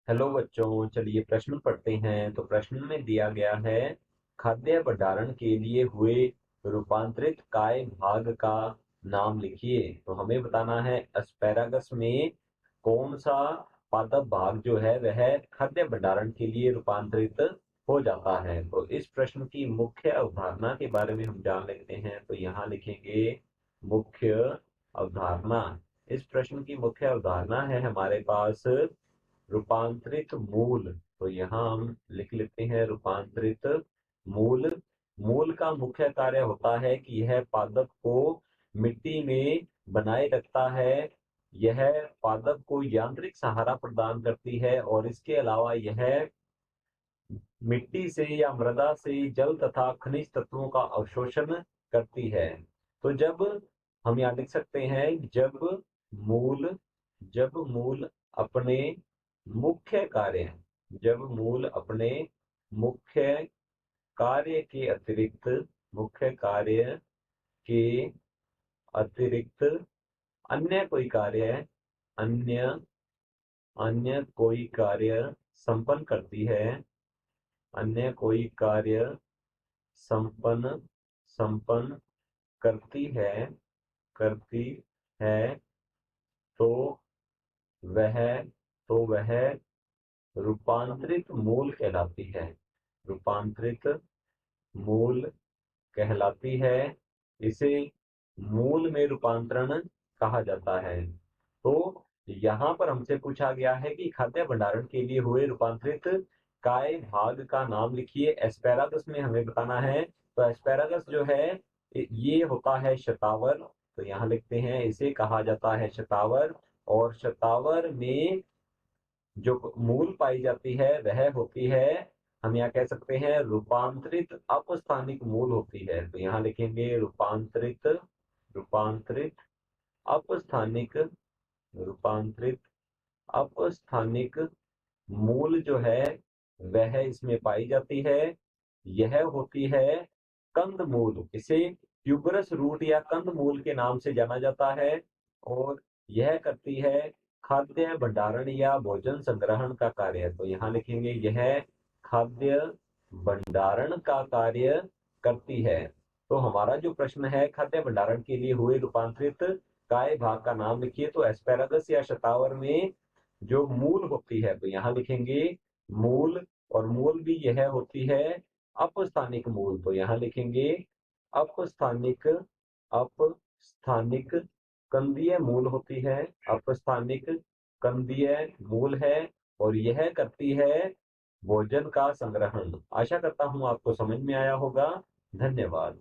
Hello बच्चों, चलिए प्रश्न पढ़ते हैं। तो प्रश्न में दिया गया है, खाद्य भंडारण के लिए हुए रूपांतरित काय भाग का नाम लिखिए। तो हमें बताना है एस्पेरागस में कौन सा पादप भाग जो है वह खाद्य भंडारण के लिए रूपांतरित हो जाता है। तो इस प्रश्न की मुख्य अवधारणा के बारे में हम जान लेते हैं। तो यहाँ लिखेंगे मुख्य अवधारणा। इस प्रश्न की मुख्य अवधारणा है हमारे पास रूपांतरित मूल। तो यहाँ हम लिख लेते हैं रूपांतरित मूल। मूल का मुख्य कार्य होता है कि यह पादप को मिट्टी में बनाए रखता है। यह पादप को यांत्रिक सहारा प्रदान करती है और इसके अलावा यह मिट्टी से या मृदा से जल तथा खनिज तत्वों का अवशोषण करती है। तो जब हम यहाँ लिख सकते हैं, मूल जब मूल अपने मुख्य कार्य जब मूल अपने मुख्य कार्य के अतिरिक्त मुख्य कार्य के अतिरिक्त अन्य कोई कार्य अन्य अन्य कोई कार्य संपन्न करती है अन्य कोई कार्य संपन्न संपन्न करती है करती है तो वह वह रूपांतरित मूल कहलाती है। रूपांतरित मूल कहलाती है। इसे मूल में रूपांतरण कहा जाता है। तो यहाँ पर हमसे पूछा गया है कि खाद्य भंडारण के लिए हुए रूपांतरित काय भाग का नाम लिखिए। एस्पेरागस में हमें बताना है। तो एस्पेरागस जो है ये होता है शतावर। तो यहाँ लिखते हैं इसे कहा जाता है शतावर। और शतावर में जो मूल पाई जाती है वह होती है, हम यहाँ कह सकते हैं रूपांतरित अपस्थानिक मूल होती है। तो यहाँ लिखेंगे रूपांतरित अपस्थानिक रूपांतरित अपस्थानिक मूल जो है वह इसमें पाई जाती है। यह होती है कंद मूल। इसे ट्यूबरस रूट या कंद मूल के नाम से जाना जाता है। और यह करती है खाद्य भंडारण या भोजन संग्रहण का कार्य। तो यहाँ लिखेंगे यह खाद्य भंडारण का कार्य करती है। तो हमारा जो प्रश्न है, खाद्य भंडारण के लिए हुए रूपांतरित काय भाग का नाम लिखिए। तो एस्पेरागस या शतावर में जो मूल होती है, तो यहाँ लिखेंगे मूल। और मूल भी यह होती है अपस्थानिक मूल। तो यहाँ लिखेंगे अपस्थानिक अपस्थानिक कंदीय मूल होती है। अपस्थानिक कंदीय मूल है और यह करती है भोजन का संग्रहण। आशा करता हूं आपको समझ में आया होगा। धन्यवाद।